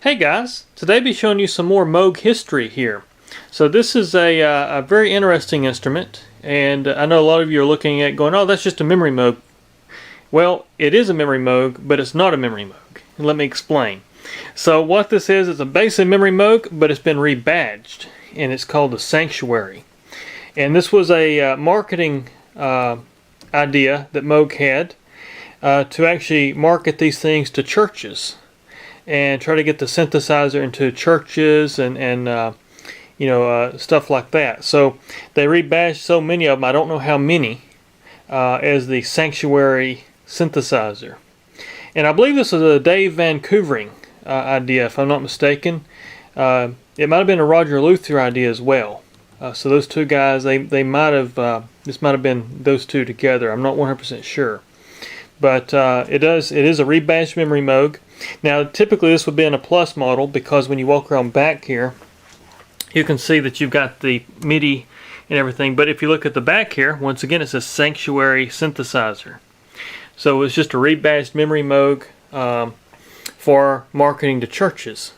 Hey guys, today I'll be showing you some more Moog history here. So this is a very interesting instrument, and I know a lot of you are looking at going, oh, that's just a Memorymoog. Well, it is a Memorymoog, but it's not a Memorymoog. Let me explain. So what this is a basically Memorymoog, but it's been rebadged, and it's called the Sanctuary. And this was a marketing idea that Moog had to actually market these things to churches and try to get the synthesizer into churches and stuff like that. So they rebadged so many of them, I don't know how many, as the Sanctuary synthesizer. And I believe this was a Dave Van Coovering idea, if I'm not mistaken. It might have been a Roger Luther idea as well. So those two guys, they might have, this might have been those two together. I'm not 100% sure. But it is a rebadged Memorymoog. Now typically this would be in a Plus model, because when you walk around back here you can see that you've got the MIDI and everything, but if you look at the back here, once again it says Sanctuary synthesizer. So it's just a rebadged Memorymoog for marketing to churches,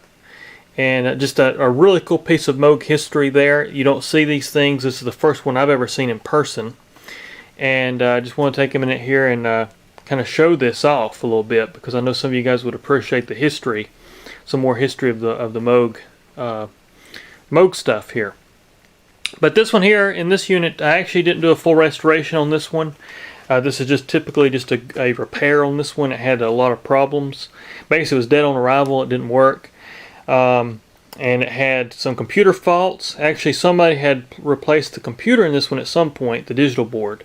and just a really cool piece of Moog history there. You don't see these things. This is the first one I've ever seen in person, and I just want to take a minute here and kind of show this off a little bit, because I know some of you guys would appreciate the history, some more history of the Moog Moog stuff here. But this one here in this unit, I actually didn't do a full restoration on this one. This is just typically just a repair on this one. It had a lot of problems. Basically it was dead on arrival, it didn't work, and it had some computer faults. Actually somebody had replaced the computer in this one at some point, the digital board,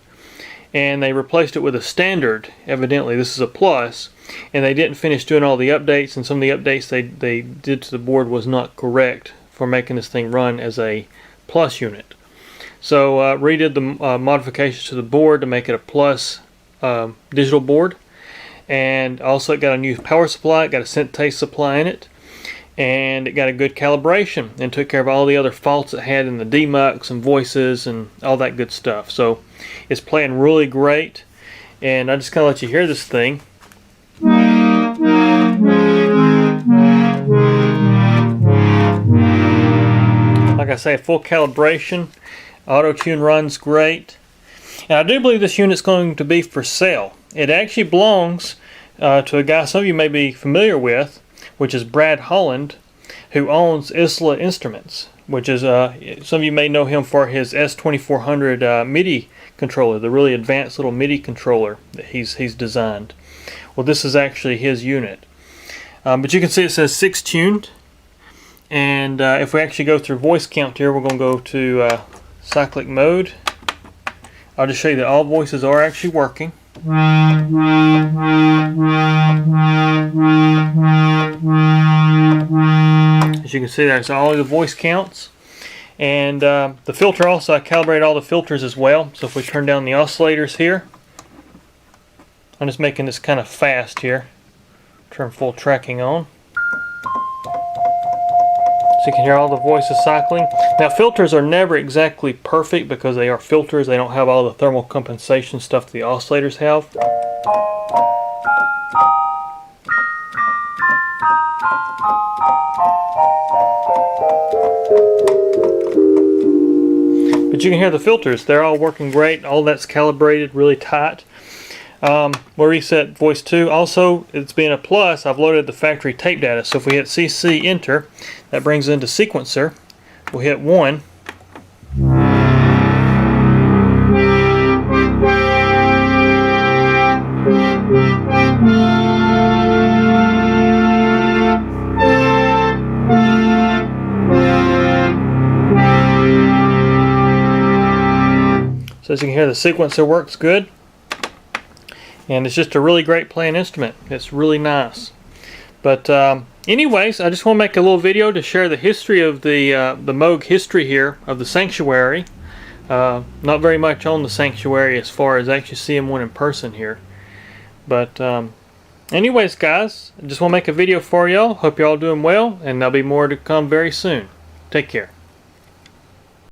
and they replaced it with a standard. Evidently this is a Plus, and they didn't finish doing all the updates, and some of the updates they did to the board was not correct for making this thing run as a Plus unit. So redid the modifications to the board to make it a Plus digital board, and also it got a new power supply, it got a synth supply in it, and it got a good calibration and took care of all the other faults it had in the demucks and voices and all that good stuff. So it's playing really great, and I just kind of let you hear this thing. Like I say, full calibration, auto-tune runs great, and I do believe this unit's going to be for sale. It actually belongs to a guy some of you may be familiar with, which is Brad Holland, who owns Isla Instruments, which is some of you may know him for his S2400 MIDI controller, the really advanced little MIDI controller that he's designed. Well, this is actually his unit, but you can see it says 6 tuned, and if we actually go through voice count here, we're going to go to cyclic mode. I'll just show you that all voices are actually working. As you can see, there's all the voice counts, and the filter also, I calibrated all the filters as well. So if we turn down the oscillators here, I'm just making this kind of fast here, turn full tracking on, so you can hear all the voices cycling. Now filters are never exactly perfect because they are filters. They don't have all the thermal compensation stuff the oscillators have. But you can hear the filters. They're all working great. All that's calibrated really tight. We'll reset voice 2. Also, it's being a Plus, I've loaded the factory tape data. So if we hit CC enter, that brings into sequencer. We'll hit 1. So as you can hear, the sequencer works good. And it's just a really great playing instrument. It's really nice. But anyways, I just want to make a little video to share the history of the Moog history here of the Sanctuary. Not very much on the Sanctuary as far as actually seeing one in person here. But anyways, guys, I just want to make a video for y'all. Hope y'all doing well, and there'll be more to come very soon. Take care.